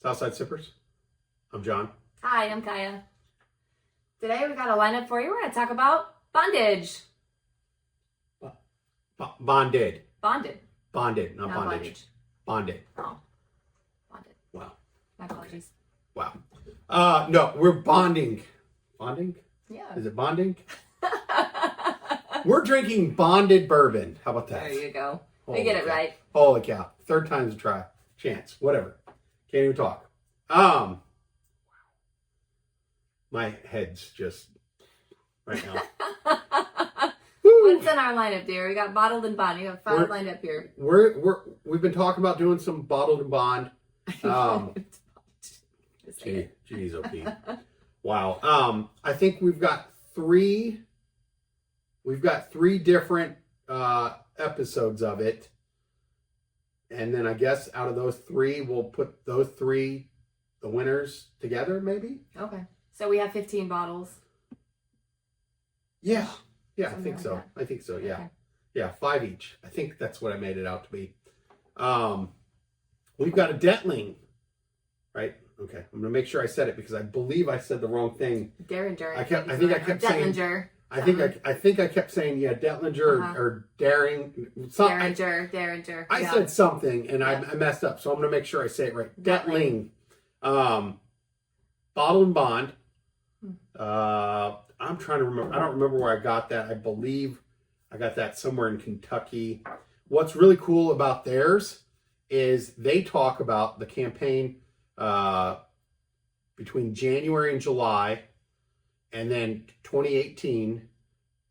Southside Sippers. I'm John. Hi, I'm Kaya. Today we got a lineup for you. We're going to talk about bondage. Bonded. Bonded. Bonded, not Not bondage. bondage. Bonded. Oh, bonded. Wow. My apologies. Wow. No, we're bonding. Bonding? Yeah. Is it bonding? We're drinking bonded bourbon. How about that? There you go. Holy We get it cow. right. Holy cow. Third time's a try. Chance. Whatever. Can't even talk. My head's just right now. What's in our lineup, dear? We got bottled and bond. You have 5 lined up here. We've been talking about doing some bottled and bond. Geez, OP. Wow. I think we've got three different episodes of it. And then I guess out of those 3, we'll put those 3, the winners, together, maybe? Okay. So we have 15 bottles. Yeah. Yeah, Something I think like so. that. I think so, yeah. Okay. Yeah, 5 each. I think that's what I made it out to be. We've got a Detling, right? Okay, I'm going to make sure I said it because I believe I said the wrong thing. Derringer. I think I kept saying... Detlinger. I think I kept saying, yeah, Detlinger or Daring. Derringer. I said something and I messed up, so I'm going to make sure I say it right. Detling. Bottle and Bond. I'm trying to remember. I don't remember where I got that. I believe I got that somewhere in Kentucky. What's really cool about theirs is they talk about the campaign between January and July, and then 2018,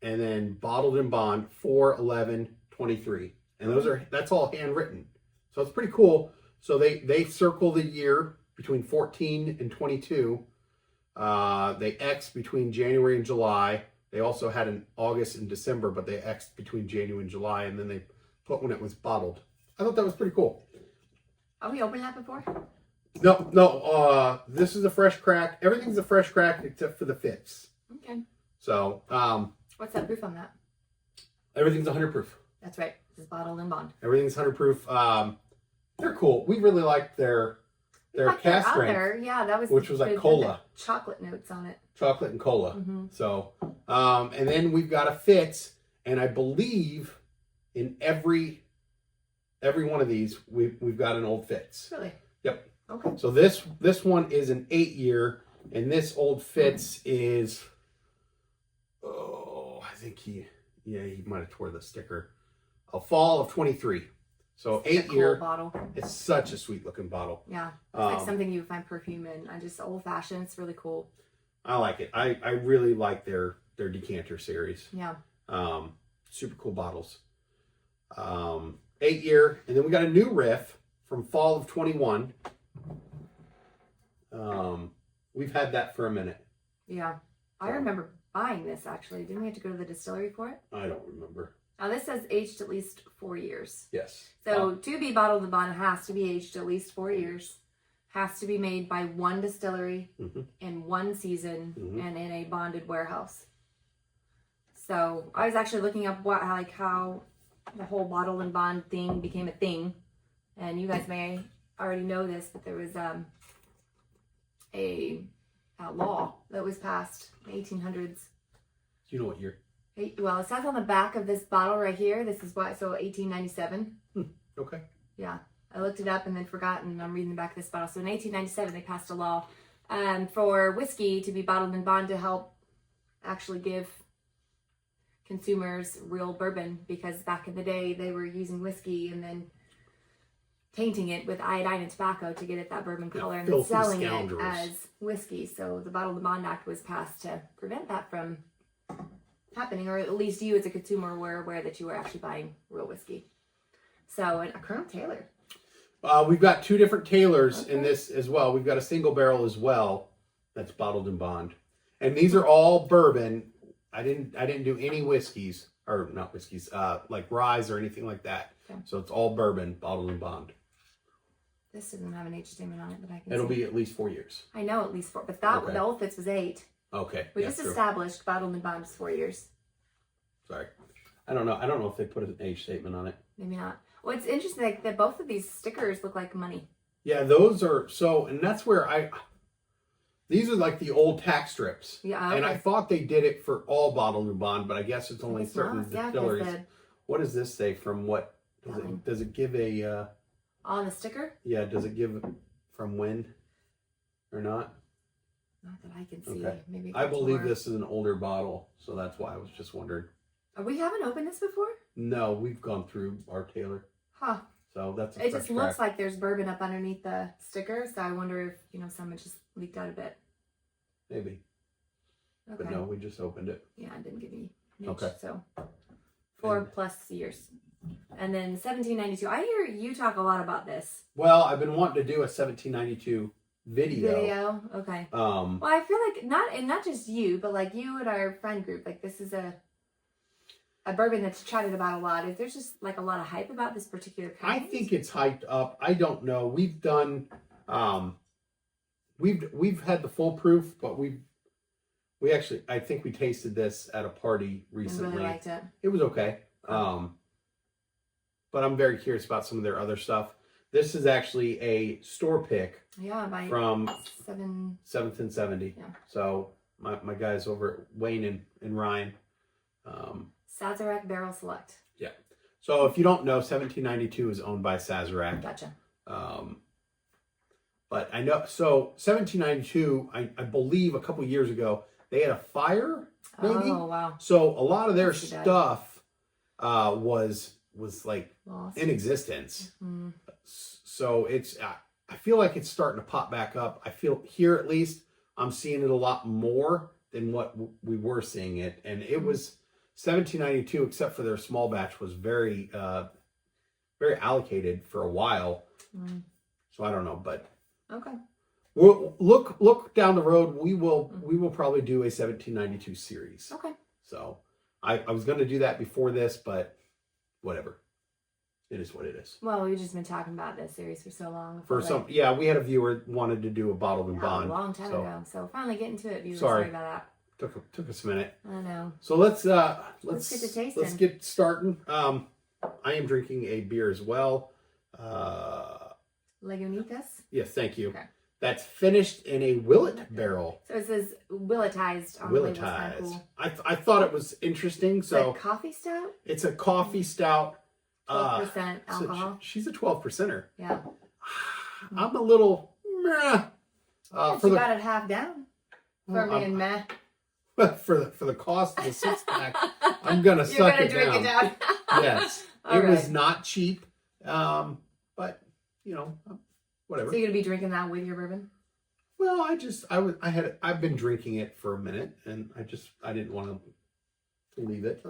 and then Bottled and Bond 4/11/23, and that's all handwritten. So it's pretty cool. So they circle the year between 14 and 22. They X between January and July. They also had an August and December, but they X between January and July, and then they put when it was bottled. I thought that was pretty cool. Have we opened that before? No. This is a fresh crack. Everything's a fresh crack except for the fits. Okay. So, What's that proof on that? everything's 100 proof. That's right. This is bottled and bond. Everything's 100 proof. They're cool. We really liked their cast strength. Yeah, that was which was like cola. Chocolate notes on it. Chocolate and cola. Mm-hmm. So, and then we've got a Fitz, and I believe in every one of these we've got an old Fitz. Really? Yep. Okay. So this one is an 8-year, and this old Fitz is, I think he might have tore the sticker. A fall of 23. So It's 8-year. a cool bottle. It's such a sweet looking bottle. Yeah. It's like something you would find perfume in. I just old fashioned. It's really cool. I like it. I really like their decanter series. Yeah. Super cool bottles. 8-year, and then we got a new riff from fall of 21. We've had that for a minute. Yeah. I remember buying this actually. Didn't we have to go to the distillery for it? I don't remember. Now this says aged at least 4 years. Yes. So to be bottled and bond, it has to be aged at least 4 years. Has to be made by one distillery in one season and in a bonded warehouse. So I was actually looking up how the whole bottle and bond thing became a thing. And you guys may already know this, but there was a law that was passed in the 1800s. Do you know what year? Well, it says on the back of this bottle right here, this is why, so 1897. Okay. Yeah, I looked it up and then forgot, and I'm reading the back of this bottle. So in 1897, they passed a law for whiskey to be bottled in bond to help actually give consumers real bourbon, because back in the day, they were using whiskey and then tainting it with iodine and tobacco to get it that bourbon color and then selling it as whiskey. So the Bottled and Bond Act was passed to prevent that from happening, or at least you as a consumer were aware that you were actually buying real whiskey. So a Colonel Taylor. We've got 2 different Taylors in this as well. We've got a single barrel as well that's bottled in bond, and these are all bourbon. I didn't do any whiskeys, or not whiskeys, like ryes or anything like that. Okay. So it's all bourbon, bottled in bond. This doesn't have an age statement on it, but I can. It'll be at least 4 years. I know at least 4, but the old Fitz was 8. Okay. We just established bottled and bond is 4 years. Sorry, I don't know. I don't know if they put an age statement on it. Maybe not. Well, it's interesting that both of these stickers look like money. Yeah, those are so, and that's where these are like the old tax strips. Yeah, okay. And I thought they did it for all bottled and bond, but I guess it's only certain distilleries. Yeah, what does this say? From what does it give a on the sticker? Yeah, does it give from when or not? Not that I can see. Okay. Maybe I believe this is an older bottle, so that's why I was just wondering. We haven't opened this before? No, we've gone through our Taylor. Huh. So that's it just looks like there's bourbon up underneath the sticker, so I wonder if someone just leaked out a bit. Maybe. Okay. But no, we just opened it. Yeah, it didn't give me niche, okay. So 4+ years. And then 1792. I hear you talk a lot about this. Well, I've been wanting to do a 1792 video. Okay. Well, I feel like not just you, but like you and our friend group, like this is a bourbon that's chatted about a lot. Is there's just like a lot of hype about this particular kind? I think it's hyped up. I don't know. We've done we've had the full proof, but we actually, I think we tasted this at a party recently. I really liked it. It was okay. But I'm very curious about some of their other stuff. This is actually a store pick. Yeah, from 7th and 70. Yeah. So my guys over at Wayne and Ryan. Sazerac Barrel Select. Yeah. So if you don't know, 1792 is owned by Sazerac. Gotcha. But I know, so 1792, I believe a couple years ago, they had a fire, maybe? Oh, wow. So a lot of their stuff was like lost, in existence. Mm-hmm. So it's, I feel like it's starting to pop back up. I feel here, at least, I'm seeing it a lot more than what we were seeing it. And it was 1792, except for their small batch, was very, very allocated for a while. Mm. So I don't know, but okay. We'll look down the road. We will probably do a 1792 series. Okay. So I was going to do that before this, but whatever. It is what it is. Well, we've just been talking about this series for so long. Yeah, we had a viewer wanted to do a bottled and bond a long time ago. So finally getting to it. Viewers, sorry about that. Took us a minute. I know. So let's get to tasting. Let's get starting. I am drinking a beer as well. Lagunitas? Yes, thank you. Okay. That's finished in a Willet barrel. So it says Willetized on Willetized. the label. Kind of cool. I thought it was interesting. So it's a coffee stout? It's a coffee stout. 12% alcohol. So she's a 12%er. Yeah. I'm a little meh. You got it half down. For me and meh. For the cost of the 6-pack, I'm gonna suck it down. You're gonna drink it down. Yes. It was not cheap. But whatever. So you're gonna be drinking that with your bourbon? Well, I've been drinking it for a minute, and I didn't want to leave it.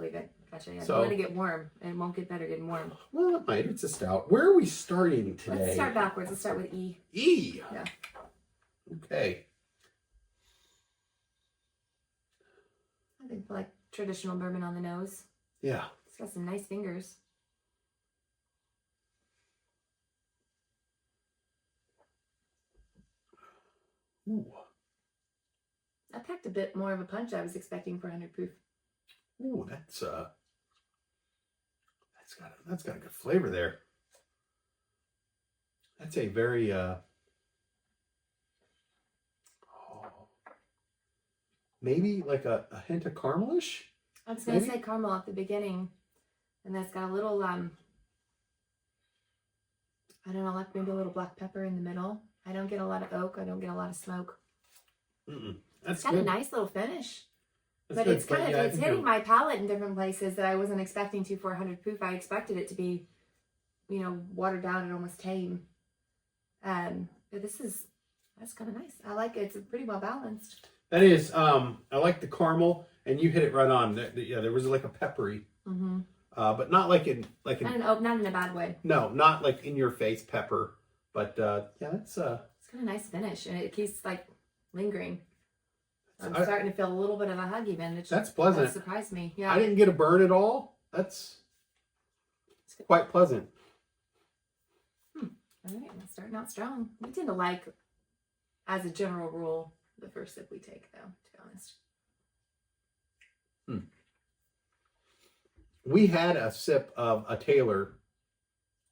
Gotcha. Yeah. So, let it get warm, and it won't get better getting warm. Well, it might. It's a stout. Where are we starting today? Let's start backwards. Let's start with E. E. Yeah. Okay. I think like traditional bourbon on the nose. Yeah. It's got some nice fingers. Ooh. I packed a bit more of a punch I was expecting for 100 proof. Ooh, that's got a good flavor there. That's a very maybe like a hint of caramelish. I was gonna say caramel at the beginning, and that's got a little I don't know, like maybe a little black pepper in the middle. I don't get a lot of oak. I don't get a lot of smoke. That's got good. a nice little finish. That's but it's good. kind of it's hitting my palate in different places that I wasn't expecting to for 100 proof. I expected it to be, watered down and almost tame. But that's kind of nice. I like it. It's pretty well balanced. That is. I like the caramel, and you hit it right on. Yeah, there was like a peppery, but not like in not in a bad way. No, not like in your face pepper, but yeah, it's got a nice finish, and it keeps like lingering. I'm starting to feel a little bit of a hug even. That's pleasant. That surprised me. Yeah. I didn't get a burn at all. That's quite pleasant. All right, we're starting out strong. We tend to like, as a general rule, the first sip we take, though, to be honest. We had a sip of a Taylor.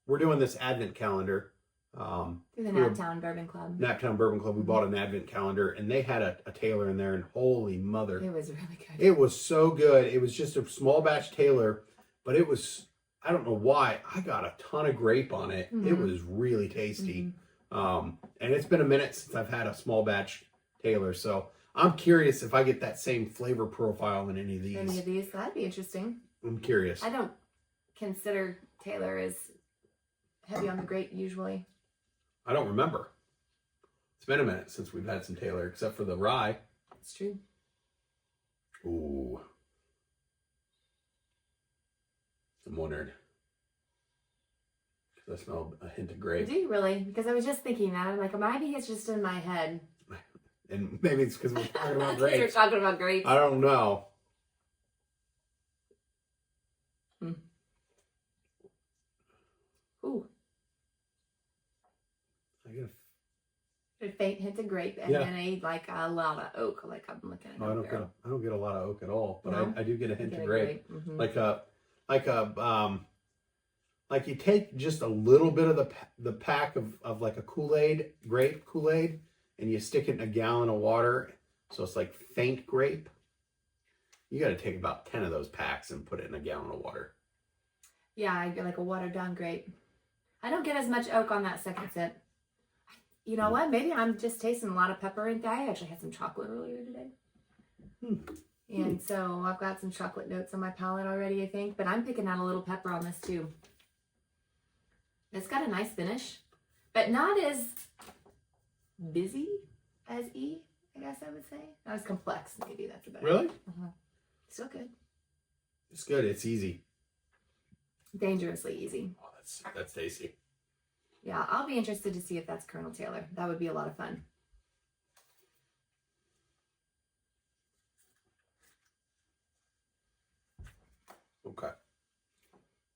We're doing this Advent calendar. Through the Naptown Bourbon Club. Naptown Bourbon Club. We bought an advent calendar, and they had a Taylor in there, and holy mother. It was really good. It was so good. It was just a small batch Taylor, but it was, I don't know why, I got a ton of grape on it. It was really tasty. And it's been a minute since I've had a small batch Taylor, so I'm curious if I get that same flavor profile in any of these. Any of these? That'd be interesting. I'm curious. I don't consider Taylor as heavy on the grape usually. I don't remember. It's been a minute since we've had some Taylor, except for the rye. It's true. Ooh. I'm wondering. Because I smell a hint of grape. Do you really? Because I was just thinking that. I'm like, maybe it's just in my head. And maybe it's because we're talking about We're grapes. talking about grapes. I don't know. Ooh. I get A faint hint of grape and then a lot of oak, like I'm looking at. I don't get a lot of oak at all, but No? I do get a hint Get of a grape. Mhm. Like you take just a little bit of the pack of like a grape Kool-Aid, and you stick it in a gallon of water, so it's like faint grape. You got to take about 10 of those packs and put it in a gallon of water. Yeah, I get like a watered down grape. I don't get as much oak on that second sip. You know what? Maybe I'm just tasting a lot of pepper in there. I actually had some chocolate earlier today. And so I've got some chocolate notes on my palate already, I think. But I'm picking out a little pepper on this too. It's got a nice finish, but not as busy as E, I guess I would say. Not as complex, maybe. That's a better. Really? Still good. It's good. It's easy. Dangerously easy. Oh, that's tasty. Yeah, I'll be interested to see if that's Colonel Taylor. That would be a lot of fun. Okay.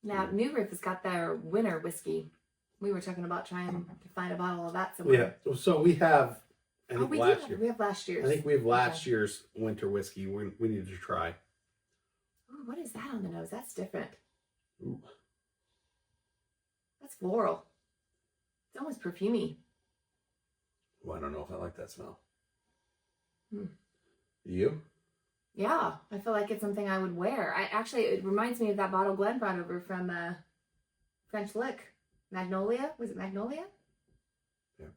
Now, New Riff has got their winter whiskey. We were talking about trying to find a bottle of that somewhere. Yeah. So we have, I think we last year. We have last year's. I think we have last year's winter whiskey. We need to try. Ooh, what is that on the nose? That's different. Ooh. That's floral. It's almost perfumey. Well, I don't know if I like that smell. Hmm. You? Yeah, I feel like it's something I would wear. It reminds me of that bottle Glenn brought over from French Lick. Magnolia? Was it Magnolia? Yeah.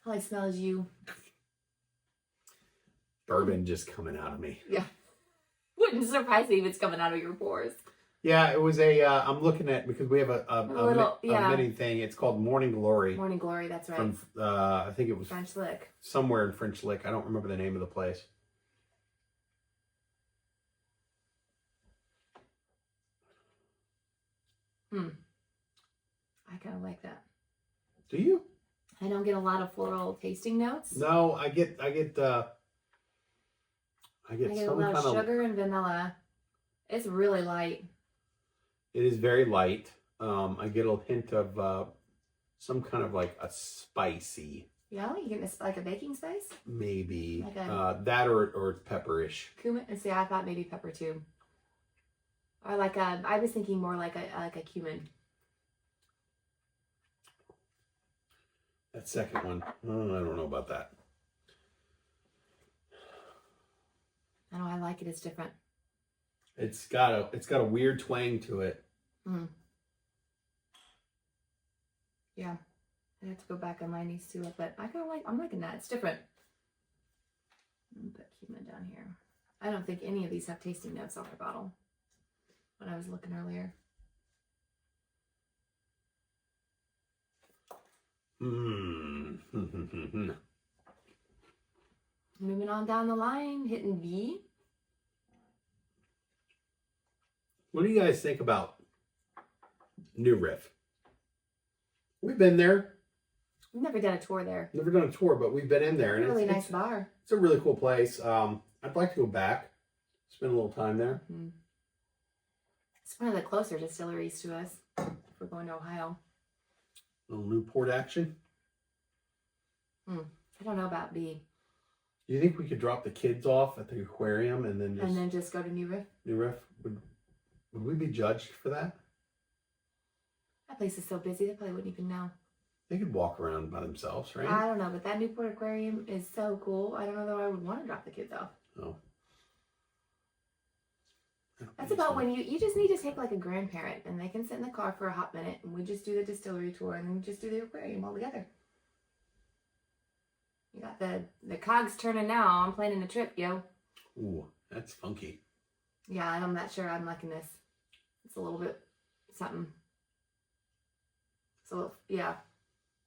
All I smell is you. Bourbon just coming out of me. Yeah. Wouldn't surprise me if it's coming out of your pores. Yeah, it was I'm looking at, because we have a mini thing. It's called Morning Glory. Morning Glory, that's right. From, I think it was French Lick. somewhere in French Lick. I don't remember the name of the place. I kind of like that. Do you? I don't get a lot of floral tasting notes. No, I get I get some a lot of sugar and vanilla. It's really light. It is very light. I get a hint of some kind of like a spicy. Yeah, you get like a baking spice? Maybe. Like that or pepperish. Cumin? See, I thought maybe pepper too. Or like I was thinking more like a cumin. That second one, I don't know about that. I know, I like it. It's different. It's got a weird twang to it. Yeah, I have to go back and line these two up, but I'm liking that. It's different. Let me put cumin down here. I don't think any of these have tasting notes on their bottle when I was looking earlier. Moving on down the line, hitting B. What do you guys think about New Riff? We've been there. We've never done a tour there. Never done a tour, but we've been in there. It's a really nice bar. It's a really cool place. I'd like to go back. Spend a little time there. Mm-hmm. It's one of the closer distilleries to us if we're going to Ohio. A little Newport action. I don't know about B. Do you think we could drop the kids off at the aquarium and then just go to New Riff? New Riff? Would we be judged for that? That place is so busy, they probably wouldn't even know. They could walk around by themselves, right? I don't know, but that Newport Aquarium is so cool. I don't know that I would want to drop the kids off. Oh. That's about when you just need to take like a grandparent and they can sit in the car for a hot minute and we just do the distillery tour and then we just do the aquarium all together. You got the cogs turning now. I'm planning a trip, yo. Ooh, that's funky. Yeah, I'm not sure I'm liking this. It's a little bit something. So yeah,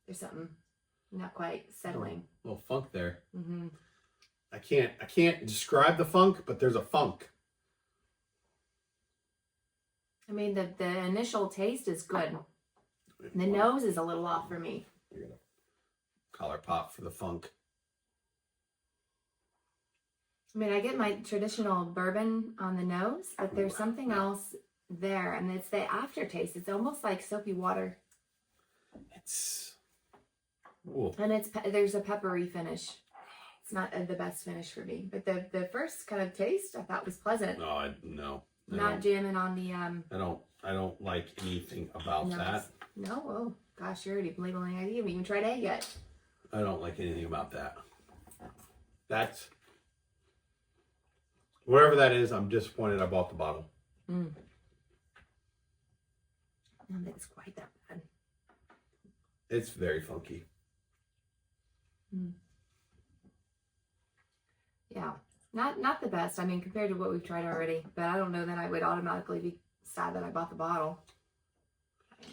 there's something not quite settling. A little funk there. Mm-hmm. I can't describe the funk, but there's a funk. I mean, the initial taste is good. The nose is a little off for me. You're gonna collar pop for the funk. I mean, I get my traditional bourbon on the nose, but there's something else there, and it's the aftertaste. It's almost like soapy water. It's... Ooh. And there's a peppery finish. It's not the best finish for me, but the first kind of taste I thought was pleasant. No, Not jamming on the I don't like anything about that. No, oh gosh, you're already labeling it. You haven't even tried egg yet. I don't like anything about that. That's whatever that is. I'm disappointed I bought the bottle. I don't think it's quite that bad. It's very funky. Yeah, not the best. I mean, compared to what we've tried already, but I don't know that I would automatically be sad that I bought the bottle.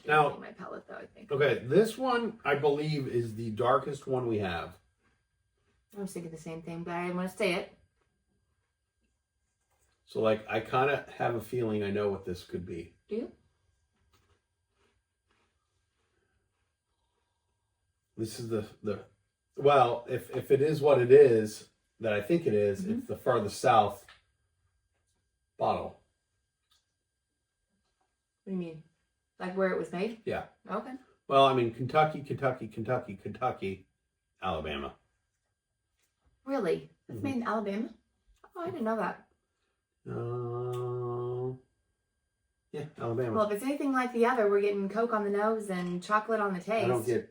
Now, my palate though, I think. Okay, this one I believe is the darkest one we have. I was thinking the same thing, but I didn't want to say it. So, like, I kind of have a feeling I know what this could be. Do you? This is the well, if it is what it is that I think it is, it's the farthest south bottle. What do you mean? Like where it was made? Yeah. Okay. Well, I mean, Kentucky, Alabama. Really? It's made in Alabama? Oh, I didn't know that. Yeah, Alabama. Well, if it's anything like the other, we're getting Coke on the nose and chocolate on the taste. I don't get.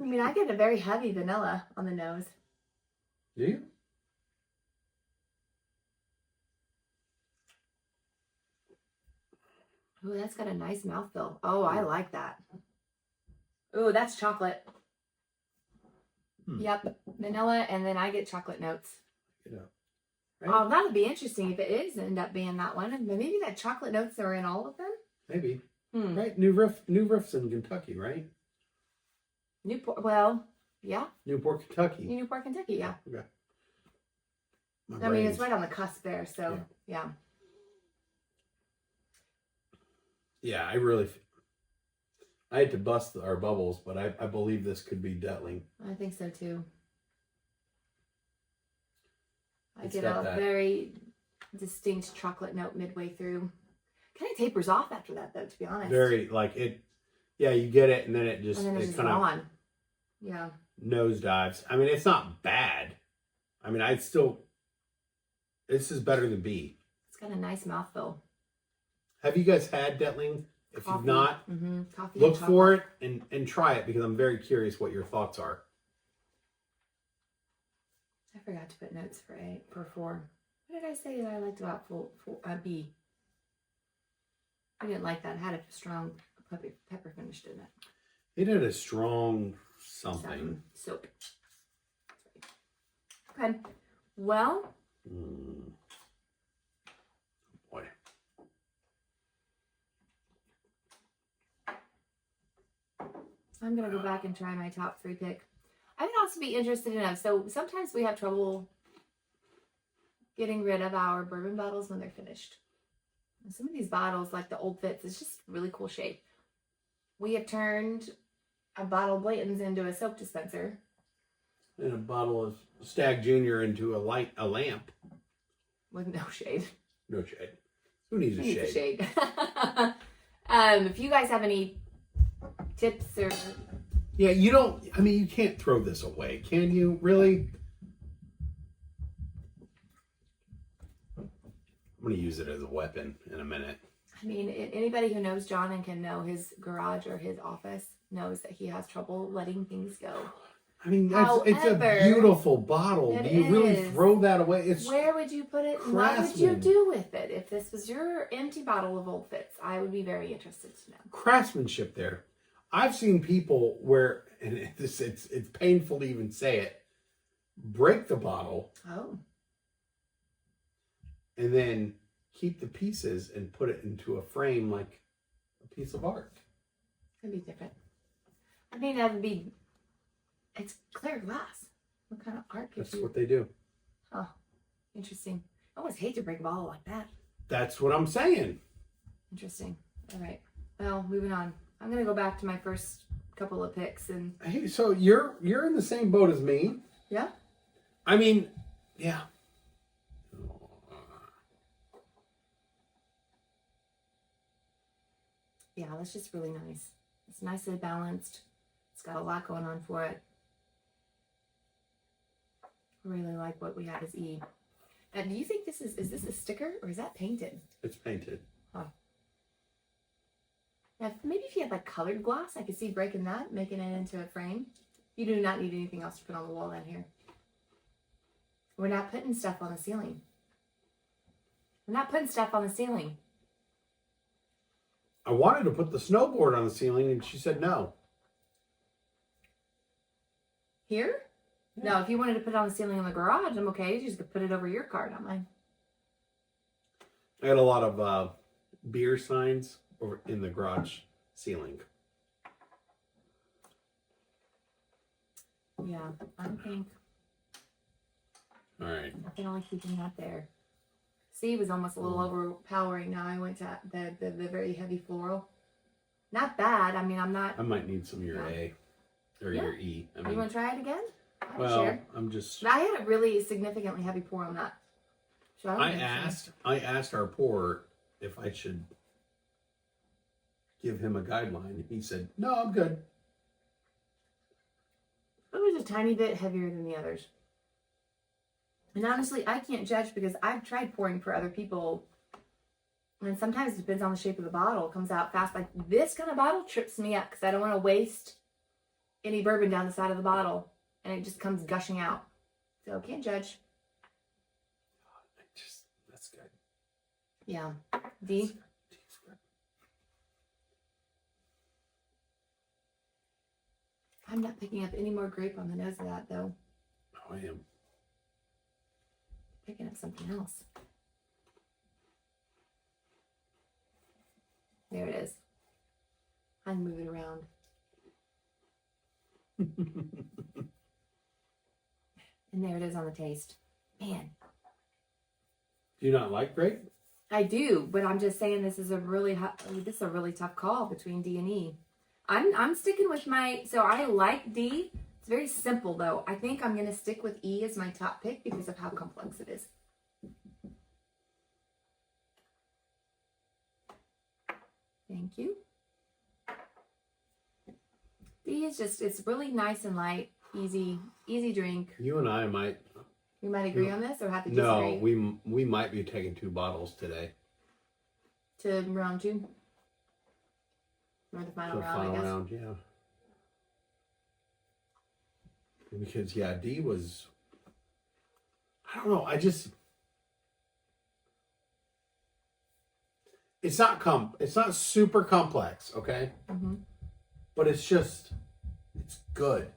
I mean, I get a very heavy vanilla on the nose. Do you? Ooh, that's got a nice mouthfeel. Oh, I like that. Ooh, that's chocolate. Yep, vanilla, and then I get chocolate notes. Yeah. Right? Oh, that would be interesting if it is end up being that one. And maybe that chocolate notes are in all of them. Maybe. Right? New Riff's in Kentucky, right? Newport. Well, yeah. Newport, Kentucky. Newport, Kentucky. Yeah. Okay. I mean, it's right on the cusp there. So yeah. Yeah, I had to bust our bubbles, but I believe this could be Detling. I think so too. I It's get got a that. very distinct chocolate note midway through. Kind of tapers off after that, though, to be honest. Very, like, it, yeah, you get it, and then it just, and then it's it just kind of gone. Yeah. nosedives. I mean, it's not bad. I mean, this is better than B. It's got a nice mouthfeel. Have you guys had Detling? If Coffee. you've not, Coffee look and for chocolate. it and try it, because I'm very curious what your thoughts are. I forgot to put notes for 4. What did I say that I liked about B? I didn't like that. It had a strong pepper finish, didn't it? It had a strong something. Soap. Okay. Well. Boy. I'm going to go back and try my top 3 pick. I would also be interested in so sometimes we have trouble getting rid of our bourbon bottles when they're finished. And some of these bottles, like the Old Fitz, it's just really cool shape. We have turned a bottle of Blanton's into a soap dispenser. And a bottle of Stag Junior into a lamp. With no shade. No shade. Who needs a shade? Shade. If you guys have any tips or... Yeah, you can't throw this away, can you? Really? I'm going to use it as a weapon in a minute. I mean, anybody who knows John and can know his garage or his office knows that he has trouble letting things go. I mean, it's a beautiful bottle. Do you really throw that away? Where would you put it? What would you do with it? If this was your empty bottle of Old Fitz, I would be very interested to know. Craftsmanship there. I've seen people where, and it's painful to even say it, break the bottle. Oh. And then keep the pieces and put it into a frame like a piece of art. Could be different. I mean, that would be. It's clear glass. What kind of art could That's what they do. Oh, interesting. I almost hate to break a bottle like that. That's what I'm saying. Interesting. All right. Well, moving on. I'm gonna go back to my first couple of picks and. Hey, so you're in the same boat as me. Yeah. I mean, yeah. Yeah, that's just really nice. It's nicely balanced. It's got a lot going on for it. I really like what we have as E. Now, do you think this is this a sticker or is that painted? It's painted. Huh. Now, maybe if you had like colored glass, I could see breaking that, making it into a frame. You do not need anything else to put on the wall down here. We're not putting stuff on the ceiling. We're not putting stuff on the ceiling. I wanted to put the snowboard on the ceiling and she said no. Here? Yeah. No, if you wanted to put it on the ceiling in the garage, I'm okay. You just could put it over your car, not mine. I had a lot of beer signs over in the garage ceiling. Yeah, I think. All right. I can only keep that there. C was almost a little overpowering. Now I went to the very heavy floral. Not bad. I mean, I'm not. I might need some of your A or your E. I mean, you want to try it again? I'm just. I had a really significantly heavy pour on that. So I asked our pourer if I should give him a guideline. He said, "No, I'm good." It was a tiny bit heavier than the others. And honestly, I can't judge because I've tried pouring for other people. And sometimes it depends on the shape of the bottle. It comes out fast. Like this kind of bottle trips me up because I don't want to waste any bourbon down the side of the bottle. And it just comes gushing out. So can't judge. That's good. Yeah. D. I'm not picking up any more grape on the nose of that though. Oh, I am. Picking up something else. There it is. I can move it around. And there it is on the taste. Man. Do you not like grape? I do, but I'm just saying this is a really tough call between D and E. I'm sticking with so I like D. It's very simple though. I think I'm gonna stick with E as my top pick because of how complex it is. Thank you. D is it's really nice and light, easy drink. You and I might. We might agree on this or have to disagree. No, we might be taking 2 bottles today. To round 2? Or the final round, I guess. Round, yeah. Because D was. I don't know. It's not super complex, okay? Mm-hmm. But it's good.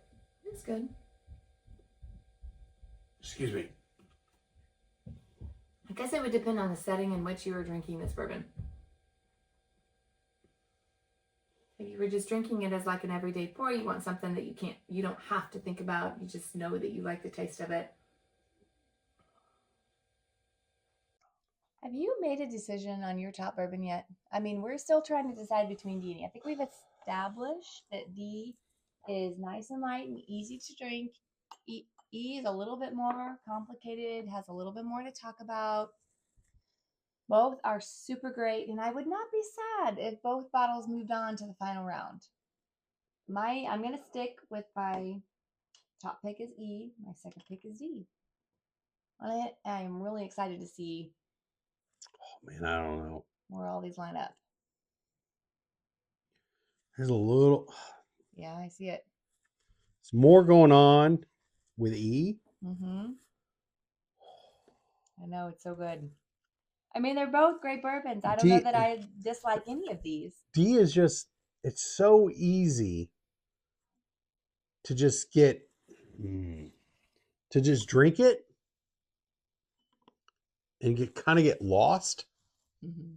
It's good. Excuse me. I guess it would depend on the setting in which you were drinking this bourbon. If you were just drinking it as like an everyday pour, you want something that you don't have to think about. You just know that you like the taste of it. Have you made a decision on your top bourbon yet? I mean, we're still trying to decide between D and E. I think we've established that D is nice and light and easy to drink. E is a little bit more complicated, has a little bit more to talk about. Both are super great, and I would not be sad if both bottles moved on to the final round. I'm going to stick with my top pick is E. My second pick is D. I'm really excited to see man, I don't know. Where all these line up. There's a little. Yeah, I see it. There's more going on with E. Mm-hmm. I know, it's so good. I mean, they're both great bourbons. I don't know that I dislike any of these. D is just, it's so easy to just get, to just drink it and get lost. Mm-hmm.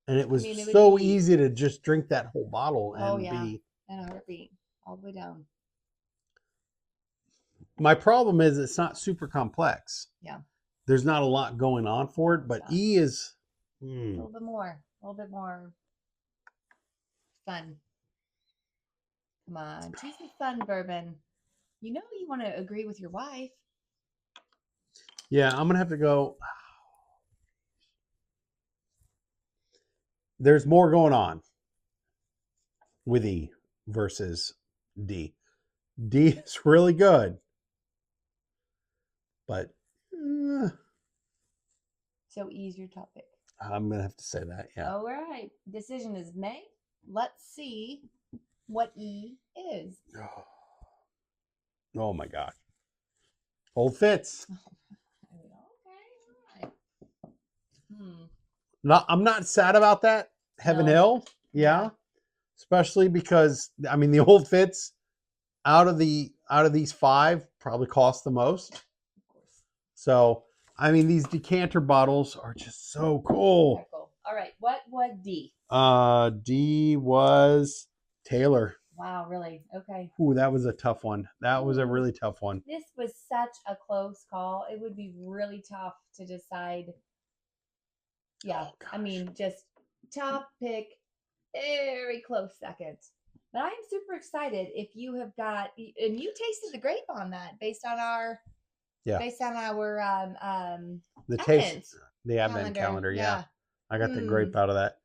And it was I mean, it would so be, easy to just drink that whole bottle and oh yeah, be. in a heartbeat, all the way down. My problem is it's not super complex. Yeah. There's not a lot going on for it, but E is a little bit more fun. Come on, choose me fun bourbon. You know you want to agree with your wife. Yeah, I'm gonna have to go. There's more going on with E versus D. D is really good, but So E's your top pick. I'm gonna have to say that. Yeah. All right, decision is made. Let's see what E is. Oh my gosh. Old Fitz. Okay, all right. I'm not sad about that. Heaven No. Hill. Yeah. Especially because I mean the Old Fitz out of these five probably cost the most. Of course. So I mean these decanter bottles are just so cool. Cool. All right. What D? D was Taylor. Wow, really? Okay. Ooh, that was a tough one. That was a really tough one. This was such a close call. It would be really tough to decide. Yeah, I mean, just top pick, very close second. But I'm super excited if you have got, and you tasted the grape on that based on our the taste, the advent calendar. Yeah. I got the grape out of that.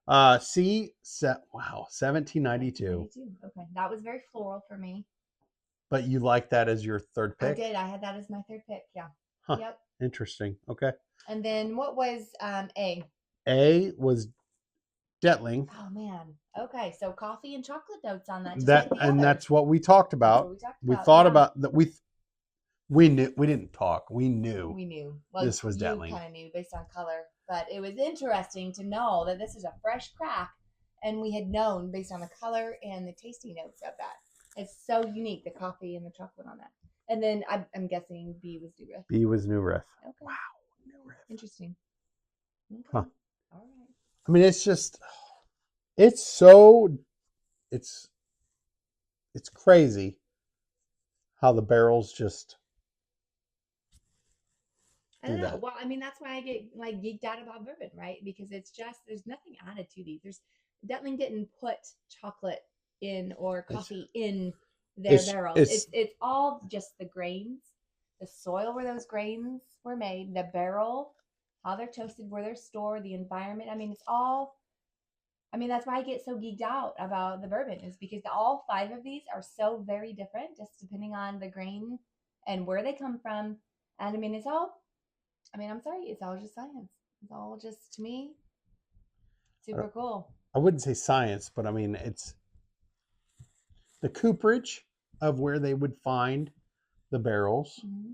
Wow, 1792. Okay, that was very floral for me. But you like that as your third pick? I did. I had that as my third pick. Yeah. Huh. Yep. Interesting. Okay. And then what was A? A was Detling. Oh man. Okay, so coffee and chocolate notes on that. That's what we talked about. We thought about that. We knew. We didn't talk. We knew. Well, this was Detling. You kind of knew based on color, but it was interesting to know that this is a fresh crack, and we had known based on the color and the tasting notes of that. It's so unique, the coffee and the chocolate on that. And then I'm guessing B was New Riff. B was New Riff. Okay. Wow, New Riff. Interesting. Okay. Huh. All right. I mean, it's crazy how the barrels just. I don't know. Well, I mean, that's why I get like geeked out about bourbon, right? Because it's just there's nothing added to these. Detling didn't put chocolate in or coffee in their barrels. It's all just the grains, the soil where those grains were made, the barrel, how they're toasted, where they're stored, the environment. I mean, it's all. I mean, that's why I get so geeked out about the bourbon is because all five of these are so very different, just depending on the grain and where they come from. And I mean, it's all. I mean, I'm sorry, it's all just science. It's all just, to me, super cool. I wouldn't say science, but I mean, it's the cooperage of where they would find the barrels. Mm-hmm.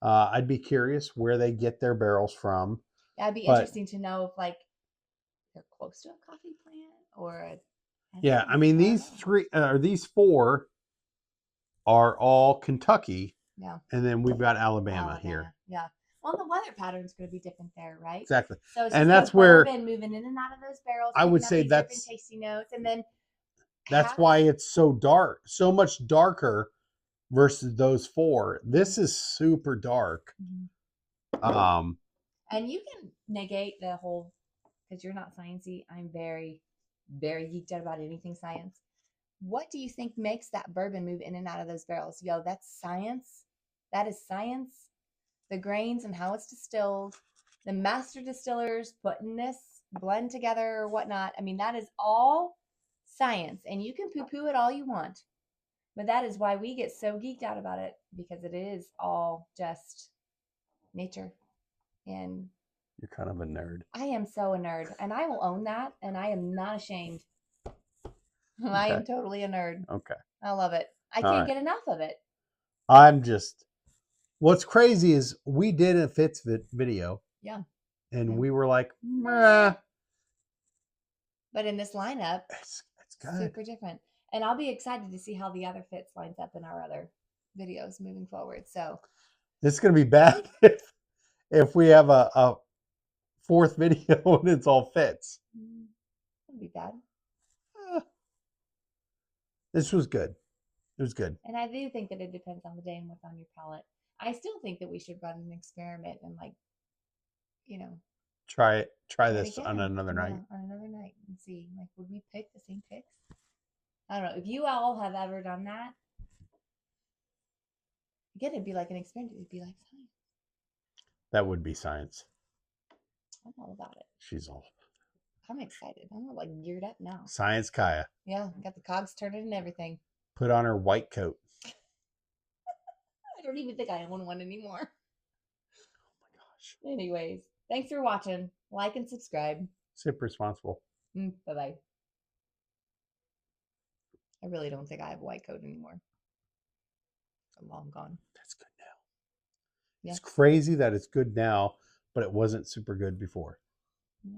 I'd be curious where they get their barrels from. Yeah, it'd be interesting to know if, like, they're close to a coffee plant or. Yeah, I mean, these four are all Kentucky. Yeah. And then we've got Alabama here. Yeah. Well, the weather pattern's going to be different there, right? Exactly. So it's and that's where moving in and out of those barrels. I would say that's different tasting notes, and then that's why it's so dark, so much darker versus those four. This is super dark. Mm-hmm. And you can negate the whole because you're not sciencey. I'm very, very geeked out about anything science. What do you think makes that bourbon move in and out of those barrels? Yo, that's science. That is science. The grains and how it's distilled, the master distillers putting this blend together or whatnot. I mean, that is all science, and you can poo-poo it all you want, but that is why we get so geeked out about it because it is all just nature and You're kind of a nerd. I am so a nerd, and I will own that, and I am not ashamed. I am totally a nerd. Okay. I love it. I can't get enough of it. What's crazy is we did a Fitz video. Yeah. And we were like, meh. But in this lineup, It's good. Super different. And I'll be excited to see how the other Fitz lines up in our other videos moving forward. So it's going to be bad if we have a fourth video and it's all Fitz. It'll be bad. This was good. It was good. And I do think that it depends on the day and what's on your palate. I still think that we should run an experiment and try this on another night. On another night and see, would we pick the same picks? I don't know. If you all have ever done that, again, it'd be like an experiment. It'd be like science. That would be science. I'm all about it. She's all. I'm excited. I'm geared up now. Science Kaya. Yeah, got the cogs turning and everything. Put on her white coat. I don't even think I own one anymore. Oh my gosh. Anyways, thanks for watching. Like and subscribe. Sip responsible. Bye-bye. I really don't think I have a white coat anymore. I'm long gone. That's good now. Yeah. It's crazy that it's good now, but it wasn't super good before. No.